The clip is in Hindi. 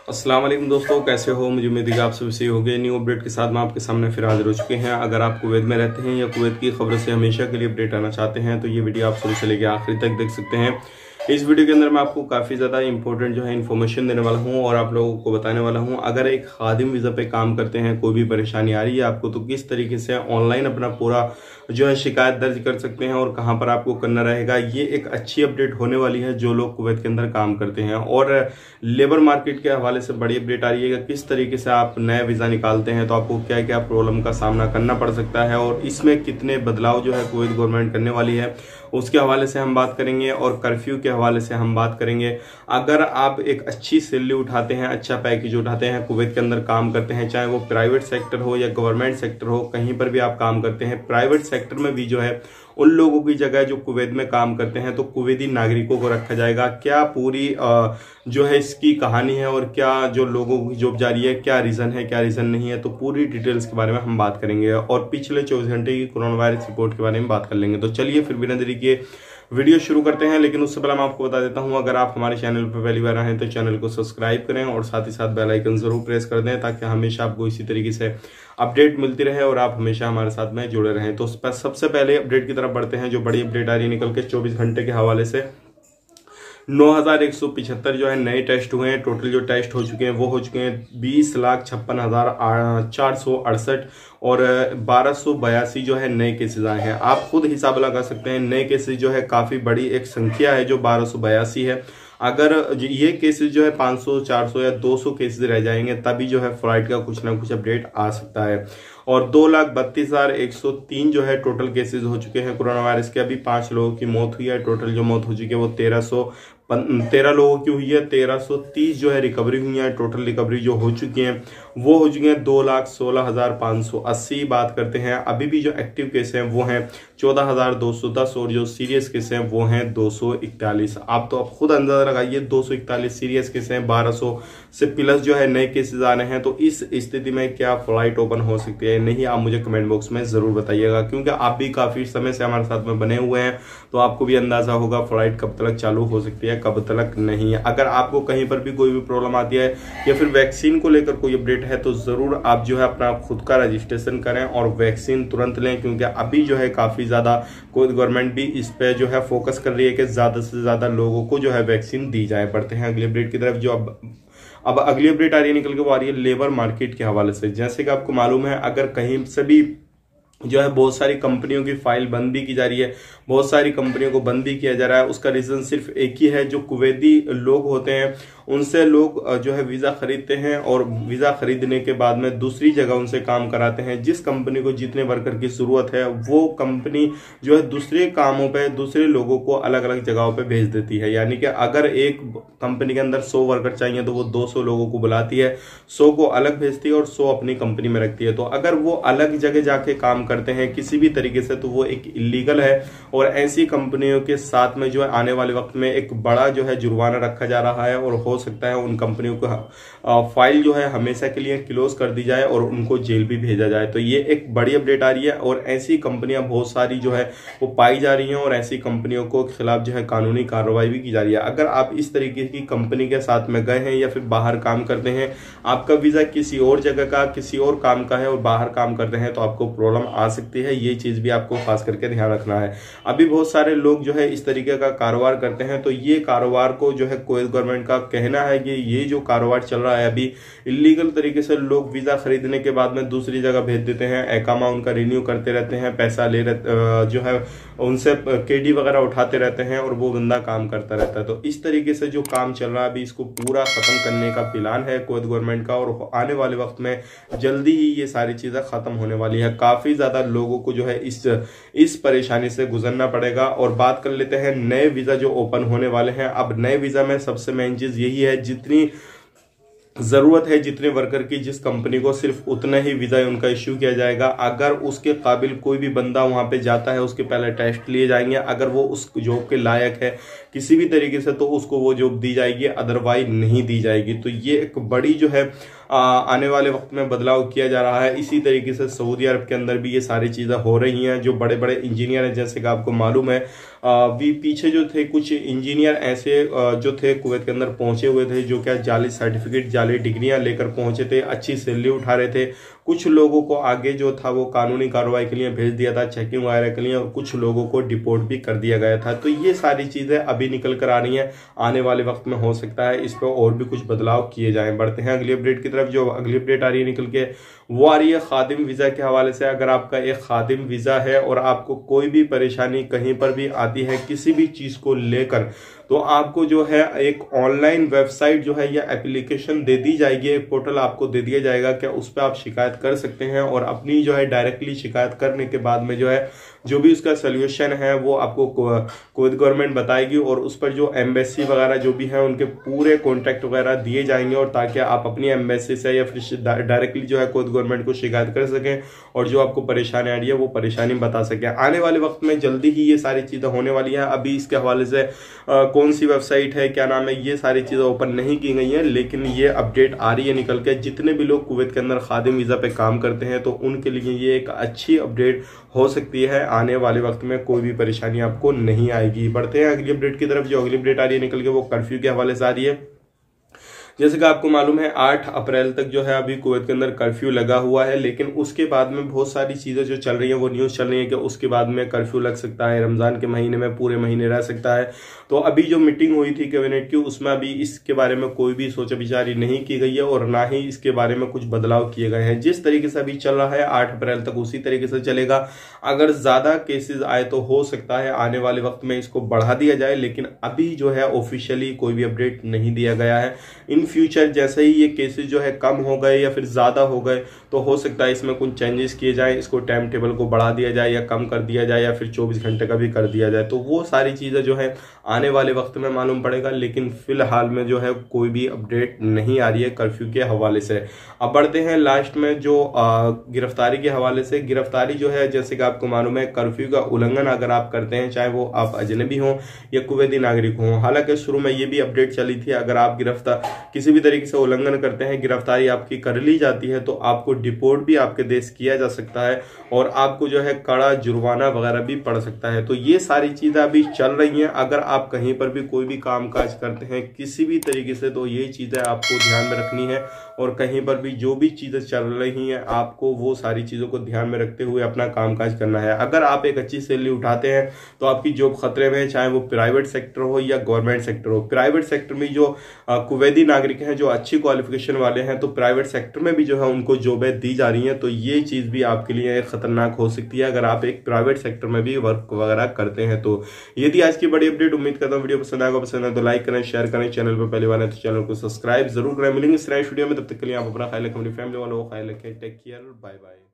अस्सलाम वालेकुम दोस्तों, कैसे हो। मुझे उम्मीद है कि आप सभी सही हो गए। न्यू अपडेट के साथ मैं आपके सामने फिर हाजिर हो चुके हैं। अगर आप कुवैत में रहते हैं या कुवैत की खबरों से हमेशा के लिए अपडेट आना चाहते हैं तो ये वीडियो आप शुरू से लेकर आखिरी तक देख सकते हैं। इस वीडियो के अंदर मैं आपको काफ़ी ज़्यादा इंपॉर्टेंट जो है इन्फॉर्मेशन देने वाला हूं और आप लोगों को बताने वाला हूं। अगर एक खादिम वीज़ा पे काम करते हैं, कोई भी परेशानी आ रही है आपको, तो किस तरीके से ऑनलाइन अपना पूरा जो है शिकायत दर्ज कर सकते हैं और कहां पर आपको करना रहेगा। ये एक अच्छी अपडेट होने वाली है जो लोग कुवैत के अंदर काम करते हैं। और लेबर मार्केट के हवाले से बड़ी अपडेट आ रही है कि किस तरीके से आप नया वीज़ा निकालते हैं तो आपको क्या क्या प्रॉब्लम का सामना करना पड़ सकता है और इसमें कितने बदलाव जो है कुवैत गवर्नमेंट करने वाली है, उसके हवाले से हम बात करेंगे। और कर्फ्यू के हवाले से हम बात करेंगे। अगर आप एक अच्छी सैलरी उठाते हैं, अच्छा पैकेज उठाते हैं, कुवैत के अंदर काम करते हैं, चाहे वो प्राइवेट सेक्टर हो या गवर्नमेंट सेक्टर हो, कहीं पर भी आप काम करते हैं, प्राइवेट सेक्टर में भी जो है उन लोगों की जगह जो कुवैत में काम करते हैं तो कुवैती नागरिकों को रखा जाएगा। क्या पूरी जो है इसकी कहानी है और क्या जो लोगों की जॉब जा रही है, क्या रीजन है, क्या रीजन नहीं है, तो पूरी डिटेल्स के बारे में हम बात करेंगे। और पिछले 24 घंटे की कोरोना वायरस रिपोर्ट के बारे में बात कर लेंगे। तो चलिए फिर बिना देरी किए वीडियो शुरू करते हैं। लेकिन उससे पहले मैं आपको बता देता हूं, अगर आप हमारे चैनल पर पहली बार आए तो चैनल को सब्सक्राइब करें और साथ ही साथ बेल आइकन जरूर प्रेस कर दें ताकि हमेशा आपको इसी तरीके से अपडेट मिलती रहे और आप हमेशा हमारे साथ में जुड़े रहें। तो सबसे पहले अपडेट की तरफ बढ़ते हैं। जो बड़ी अपडेट आ रही है निकल के 24 घंटे के हवाले से 9,175 जो है नए टेस्ट हुए हैं। टोटल जो टेस्ट हो चुके हैं वो हो चुके हैं 20,56,468 और 1282 जो है नए केसेज आए हैं। आप खुद हिसाब लगा सकते हैं, नए केसेज जो है काफी बड़ी एक संख्या है जो 1282 है। अगर ये केसेस जो है 500, 400 या 200 केसेस रह जाएंगे तभी जो है फ्लाइट का कुछ ना कुछ अपडेट आ सकता है। और 2,32,103 जो है टोटल केसेस हो चुके हैं कोरोना वायरस के। अभी 5 लोगों की मौत हुई है। टोटल जो मौत हो चुकी है वो 13 लोगों की हुई है। 1330 जो है रिकवरी हुई है। टोटल रिकवरी जो हो चुकी है वो हो चुकी है 2,16,580। बात करते हैं अभी भी जो एक्टिव केस हैं वो हैं 14,210 और जो सीरियस केस हैं वो हैं 241। आप तो अब खुद अंदाजा लगाइए, 241 सीरियस केस हैं, 1200 से प्लस जो है नए केसेस आ रहे हैं। तो इस स्थिति में क्या फ्लाइट ओपन हो सकती है नहीं, आप मुझे कमेंट बॉक्स में जरूर बताइएगा, क्योंकि आप भी काफी समय से हमारे साथ में बने हुए हैं तो आपको भी अंदाजा होगा फ्लाइट कब तक चालू हो सकती है, कब तक नहीं। अगर आपको कहीं पर भी कोई भी प्रॉब्लम आती है या फिर वैक्सीन को लेकर कोई अपडेट है तो जरूर आप जो है अपना खुद का रजिस्ट्रेशन करें और वैक्सीन तुरंत लें, क्योंकि अभी जो है काफी ज्यादा कोई गवर्नमेंट भी इस पे जो है फोकस कर रही है कि ज्यादा से ज्यादा लोगों को जो है वैक्सीन दी जाए। बढ़ते हैं अगली अपडेट की तरफ। जो अब अगली अपडेट आ रही है निकल के वो आ रही है लेबर मार्केट के हवाले से। जैसे कि आपको मालूम है, अगर कहीं से भी जो है बहुत सारी कंपनियों की फाइल बंद भी की जा रही है, बहुत सारी कंपनियों को बंद भी किया जा रहा है। उसका रीजन सिर्फ एक ही है, जो कुवैती लोग होते हैं उनसे लोग जो है वीजा खरीदते हैं और वीजा खरीदने के बाद में दूसरी जगह उनसे काम कराते हैं। जिस कंपनी को जितने वर्कर की जरूरत है वो कंपनी जो है दूसरे कामों पे दूसरे लोगों को अलग अलग जगहों पे भेज देती है। यानी कि अगर एक कंपनी के अंदर 100 वर्कर चाहिए तो वो 200 लोगों को बुलाती है, 100 को अलग भेजती है और 100 अपनी कंपनी में रखती है। तो अगर वो अलग जगह जाके काम करते हैं किसी भी तरीके से तो वो एक इलीगल है और ऐसी कंपनियों के साथ में जो है आने वाले वक्त में एक बड़ा जो है जुर्माना रखा जा रहा है और हो सकता है उन कंपनियों को फाइल जो है हमेशा के लिए क्लोज कर दी जाए और उनको जेल भी भेजा जाए। तो ये एक बड़ी अपडेट आ रही है और ऐसी कंपनियां बहुत सारी जो है वो पाई जा रही हैं और ऐसी कंपनियों को खिलाफ जो है कानूनी कार्रवाई भी की जा रही है। अगर आप इस तरीके की कंपनी के साथ में गए हैं या फिर बाहर काम करते हैं, आपका वीजा किसी और जगह का किसी और काम का है और बाहर काम करते हैं तो आपको प्रॉब्लम आ सकती है। ये चीज भी आपको खास करके ध्यान रखना है। अभी बहुत सारे लोग जो है इस तरीके का कारोबार करते हैं, तो ये कारोबार को जो है कुवैत गवर्नमेंट का कहना है कि ये जो कारोबार चल रहा है अभी इलीगल तरीके से लोग वीजा खरीदने के बाद में दूसरी जगह भेज देते हैं, एकामा उनका रिन्यू करते रहते हैं, पैसा ले जो है उनसे केडी वगैरह उठाते रहते हैं और वो बंदा काम करता रहता है। तो इस तरीके से जो काम चल रहा है अभी इसको पूरा खत्म करने का प्लान है कुवैत गवर्नमेंट का और आने वाले वक्त में जल्दी ही ये सारी चीजें खत्म होने वाली है। काफी ज्यादा लोगों को जो है इस परेशानी से गुजरना पड़ेगा। और बात कर लेते हैं नए वीजा जो ओपन होने वाले हैं। अब नए वीजा में सबसे मेन चीज यही है, जितनी जरूरत है जितने वर्कर की जिस कंपनी को सिर्फ उतना ही वीजा उनका इश्यू किया जाएगा। अगर उसके काबिल कोई भी बंदा वहां पे जाता है उसके पहले टेस्ट लिए जाएंगे, अगर वो उस जॉब के लायक है किसी भी तरीके से तो उसको वो जॉब दी जाएगी, अदरवाइज नहीं दी जाएगी। तो ये एक बड़ी जो है आने वाले वक्त में बदलाव किया जा रहा है। इसी तरीके से सऊदी अरब के अंदर भी ये सारी चीज़ें हो रही हैं। जो बड़े बड़े इंजीनियर हैं, जैसे कि आपको मालूम है भी पीछे जो थे कुछ इंजीनियर ऐसे जो थे कुवैत के अंदर पहुंचे हुए थे, जो क्या जाली सर्टिफिकेट जाली डिग्रियां लेकर पहुंचे थे, अच्छी सैलरी उठा रहे थे। कुछ लोगों को आगे जो था वो कानूनी कार्रवाई के लिए भेज दिया था, चेकिंग वगैरह के लिए, और कुछ लोगों को डिपोर्ट भी कर दिया गया था। तो ये सारी चीजें अभी निकल कर आ रही हैं। आने वाले वक्त में हो सकता है इस पर और भी कुछ बदलाव किए जाएं। बढ़ते हैं अगली अपडेट की तरफ। जो अगली अपडेट आ रही है निकल के, वो आ रही है खादिम वीजा के हवाले से। अगर आपका एक खादिम वीजा है और आपको कोई भी परेशानी कहीं पर भी आती है किसी भी चीज को लेकर, तो आपको जो है एक ऑनलाइन वेबसाइट जो है या एप्लीकेशन दे दी जाएगी, एक पोर्टल आपको दे दिया जाएगा। क्या उस पर आप शिकायत कर सकते हैं और अपनी जो है डायरेक्टली शिकायत करने के बाद में जो है जो भी उसका सोल्यूशन है वो आपको कुवैत गवर्नमेंट बताएगी, और उस पर जो एम्बेसी वगैरह जो भी है उनके पूरे कॉन्टैक्ट वगैरह दिए जाएंगे, और ताकि आप अपनी एम्बेसी से या फिर डायरेक्टली जो है कुवैत गवर्नमेंट को शिकायत कर सकें और जो आपको परेशानी आ रही है वो परेशानी बता सकें। आने वाले वक्त में जल्दी ही ये सारी चीजें होने वाली हैं। अभी इसके हवाले से कौन सी वेबसाइट है, क्या नाम है, ये सारी चीजें ओपन नहीं की गई हैं, लेकिन ये अपडेट आ रही है निकल के। जितने भी लोग कुवैत के अंदर खादिम वीजा पे काम करते हैं तो उनके लिए ये एक अच्छी अपडेट हो सकती है। आने वाले वक्त में कोई भी परेशानी आपको नहीं आएगी। बढ़ते हैं अगली अपडेट की तरफ। जो अगली अपडेट आ रही है निकल के वो कर्फ्यू के हवाले से आ रही है। जैसे कि आपको मालूम है 8 अप्रैल तक जो है अभी कुवैत के अंदर कर्फ्यू लगा हुआ है, लेकिन उसके बाद में बहुत सारी चीजें जो चल रही हैं वो न्यूज चल रही है कि उसके बाद में कर्फ्यू लग सकता है, रमजान के महीने में पूरे महीने रह सकता है। तो अभी जो मीटिंग हुई थी कैबिनेट की, उसमें अभी इसके बारे में कोई भी सोच विचारी नहीं की गई है और ना ही इसके बारे में कुछ बदलाव किए गए हैं। जिस तरीके से अभी चल रहा है 8 अप्रैल तक उसी तरीके से चलेगा। अगर ज्यादा केसेस आए तो हो सकता है आने वाले वक्त में इसको बढ़ा दिया जाए, लेकिन अभी जो है ऑफिशियली कोई भी अपडेट नहीं दिया गया है। इन फ्यूचर जैसे ही ये केसेस जो है कम हो गए या फिर ज्यादा हो गए तो हो सकता है इसमें कुछ चेंजेस किए जाए, इसको टाइम टेबल को बढ़ा दिया जाए या कम कर दिया जाए या फिर 24 घंटे का भी कर दिया जाए। तो वो सारी चीजें जो है आने वाले वक्त में मालूम पड़ेगा, लेकिन फिलहाल में जो है कोई भी अपडेट नहीं आ रही है कर्फ्यू के हवाले से। अब बढ़ते हैं लास्ट में जो गिरफ्तारी के हवाले से। गिरफ्तारी जो है जैसे कि आपको मालूम है कर्फ्यू का उल्लंघन अगर आप करते हैं, चाहे वो आप अजनबी हो या कुवैती नागरिक हो। हालांकि शुरू में ये भी अपडेट चली थी, अगर आप गिरफ्तार किसी भी तरीके से उल्लंघन करते हैं, गिरफ्तारी आपकी कर ली जाती है तो आपको डिपोर्ट भी आपके देश किया जा सकता है और आपको जो है कड़ा जुर्माना वगैरह भी पड़ सकता है। तो ये सारी चीजें अभी चल रही हैं। अगर आप कहीं पर भी कोई भी काम काज करते हैं किसी भी तरीके से, तो ये चीजें आपको ध्यान में रखनी है, और कहीं पर भी जो भी चीजें चल रही हैं आपको वो सारी चीजों को ध्यान में रखते हुए अपना कामकाज करना है। अगर आप एक अच्छी सैलरी उठाते हैं तो आपकी जॉब खतरे में है, चाहे वो प्राइवेट सेक्टर हो या गवर्नमेंट सेक्टर हो। प्राइवेट सेक्टर में जो कुवैती नागरिक हैं जो अच्छी क्वालिफिकेशन वाले हैं, तो प्राइवेट सेक्टर में भी जो है उनको जॉबें दी जा रही हैं। तो ये चीज भी आपके लिए खतरनाक हो सकती है अगर आप एक प्राइवेट सेक्टर में भी वर्क वगैरह करते हैं। तो ये थी आज की बड़ी अपडेट। उम्मीद करता हूँ वीडियो पसंद आएगा। पसंद है तो लाइक करें, शेयर करें, चैनल पर पहली बार है तो चैनल को सब्सक्राइब जरूर करें। मिलेंगे इस वीडियो में, तब तक के लिए आप अपना ख्याल रखें, अपनी फैमिली वालों को ख्याल रखें। Take care, bye bye.